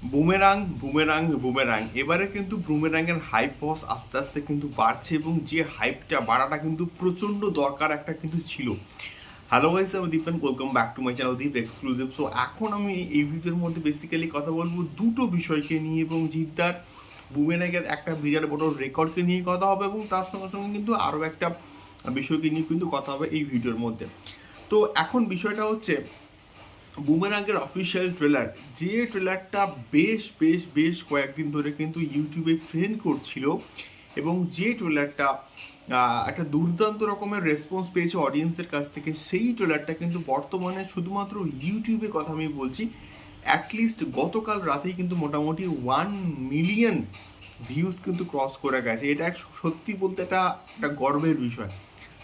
Boomerang boomerang boomerang এবারে কিন্তু বুমেরাংয়ের hype বস আস্তে আস্তে কিন্তু বাড়ছে, এবং যে হাইপটা বাড়াটা কিন্তু প্রচণ্ড দরকার একটা কিন্তু ছিল। হ্যালো গাইস, আমি Dipen, welcome back to my channel Deep exclusive. So এখন আমি এই ভিডিওর মধ্যে বেসিক্যালি কথা বলবো দুটো বিষয়কে নিয়ে, এবং জিদ্দার বুমেরাংয়ের একটা বিরাট বড় রেকর্ডকে নিয়ে কথা হবে, এবং তার সঙ্গে সঙ্গে কিন্তু আরও একটা বিষয়কে নিয়ে কিন্তু কথা হবে এই ভিডিওর মধ্যে। তো এখন বিষয়টা হচ্ছে বুমেরাংয়ের অফিসিয়াল ট্রেলার, যে ট্রেলারটা বেশ বেশ বেশ কয়েকদিন ধরে কিন্তু ইউটিউবে ট্রেন্ড করছিল, এবং যে ট্রেলারটা একটা দুর্দান্ত রকমের রেসপন্স পেয়েছে অডিয়েন্সের কাছ থেকে, সেই ট্রেলারটা কিন্তু বর্তমানে শুধুমাত্র ইউটিউবে কথা আমি বলছি, অ্যাটলিস্ট গতকাল রাতেই কিন্তু মোটামুটি 1 মিলিয়ন ভিউজ কিন্তু ক্রস করে গেছে। এটা সত্যি বলতে একটা একটা গর্বের বিষয়,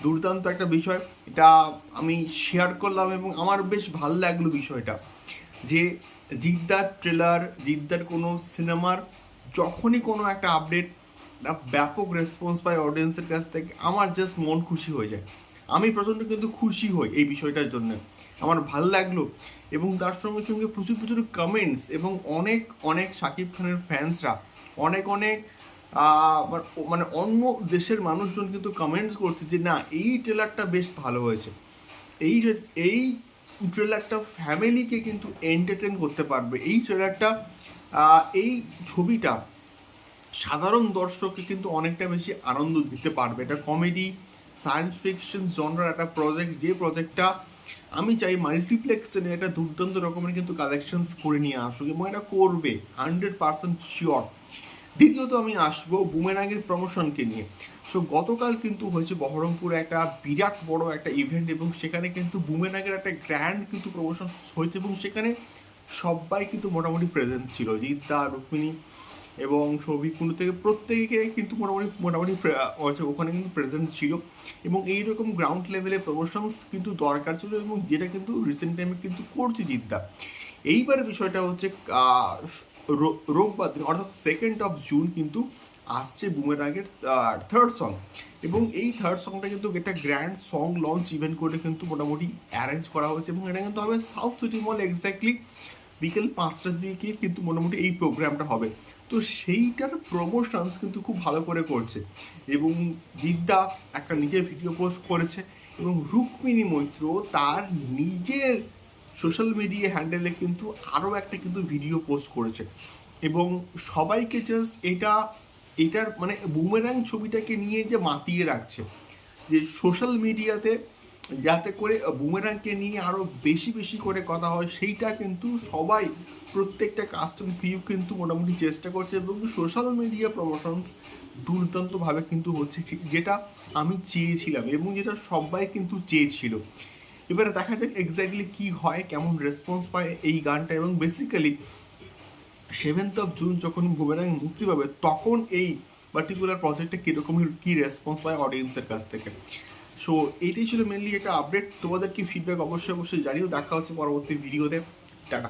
দুর্দান্ত একটা বিষয়। এটা আমি শেয়ার করলাম এবং আমার বেশ ভালো লাগলো বিষয়টা, যে জিদ্দার ট্রেলার, জিদ্দার কোনো সিনেমার যখনই কোনো একটা আপডেট ব্যাপক রেসপন্স পায় অডিয়েন্সের কাছ থেকে, আমার জাস্ট মন খুশি হয়ে যায়। আমি প্রচণ্ড কিন্তু খুশি হই এই বিষয়টার জন্য, আমার ভাল লাগলো। এবং তার সঙ্গে সঙ্গে প্রচুর প্রচুর কমেন্টস, এবং অনেক অনেক শাকিব খানের ফ্যান্সরা, অনেক অনেক মানে অন্য দেশের মানুষজন কিন্তু কমেন্টস করছে যে না, এই ট্রেলারটা বেশ ভালো হয়েছে, এই এই ট্রেলারটা ফ্যামিলিকে কিন্তু এন্টারটেন করতে পারবে, এই ট্রেলারটা এই ছবিটা সাধারণ দর্শককে কিন্তু অনেকটা বেশি আনন্দ দিতে পারবে। এটা কমেডি সায়েন্স ফিকশন জনরার একটা প্রজেক্ট, যে প্রজেক্টটা আমি চাই মাল্টিপ্লেক্সে নিয়ে একটা দুর্দান্ত রকমের কিন্তু কালেকশনস করে নিয়ে আসুক, এবং এটা করবে 100% শিওর। দ্বিতীয়ত আমি আসবো বুমেরাংয়ের প্রমোশনকে নিয়ে। সো গতকাল কিন্তু হয়েছে বহরমপুরে একটা বিরাট বড় একটা ইভেন্ট, এবং সেখানে কিন্তু বুমেরাংয়ের একটা গ্র্যান্ড কিন্তু প্রমোশন হয়েছে, এবং সেখানে সবাই কিন্তু মোটামুটি প্রেজেন্ট ছিল, জিদ্দা, রুক্মিণী এবং সৌভিক কুণ্ডু থেকে প্রত্যেকে কিন্তু মোটামুটি মোটামুটি ওখানে কিন্তু প্রেজেন্ট ছিল, এবং এইরকম গ্রাউন্ড লেভেলে প্রমোশনস কিন্তু দরকার ছিল, এবং যেটা কিন্তু রিসেন্ট টাইমে কিন্তু করছে জিদ্দা। এইবার বিষয়টা হচ্ছে রোববার দিন অর্থাৎ 2nd জুন কিন্তু আসছে বুমেরাংয়ের থার্ড সং, এবং এই থার্ড সংটা কিন্তু একটা গ্র্যান্ড সং লঞ্চ ইভেন্ট করে কিন্তু মোটামুটি অ্যারেঞ্জ করা হয়েছে, এবং এটা কিন্তু হবে সাউথ সিটি মল এক্স্যাক্টলি বিকেল 5টার দিকে কিন্তু মোটামুটি এই প্রোগ্রামটা হবে। তো সেইটার প্রমোশনস কিন্তু খুব ভালো করে করছে, এবং জিদ্দা একটা নিজের ভিডিও পোস্ট করেছে, এবং রুক্মিণী মৈত্র তার নিজের সোশ্যাল মিডিয়া হ্যান্ডেলে কিন্তু আরও একটা কিন্তু ভিডিও পোস্ট করেছে, এবং সবাইকে জাস্ট এটার মানে বুমেরাং ছবিটাকে নিয়ে যে মাতিয়ে রাখছে, যে সোশ্যাল মিডিয়াতে যাতে করে বুমেরাংকে নিয়ে আরও বেশি বেশি করে কথা হয়, সেইটা কিন্তু সবাই প্রত্যেকটা কাস্টম ক্রিউ কিন্তু মোটামুটি চেষ্টা করছে, এবং সোশ্যাল মিডিয়া প্রমোশনস দুর্দান্তভাবে কিন্তু হচ্ছে, যেটা আমি চেয়েছিলাম এবং যেটা সবাই কিন্তু চেয়েছিল। এবারে দেখা যাক এক্স্যাক্টলি কী হয়, কেমন রেসপন্স পায় এই গানটা, এবং বেসিক্যালি 7th জুন যখন বুমেরাং মুক্তি পাবে, তখন এই পার্টিকুলার প্রজেক্টে কীরকমের কী রেসপন্স পায় অডিয়েন্সের কাছ থেকে। সো এইটাই ছিল মেনলি একটা আপডেট। তোমাদের কি ফিডব্যাক অবশ্যই অবশ্যই জানিও। দেখা হচ্ছে পরবর্তী ভিডিওতে। টাটা।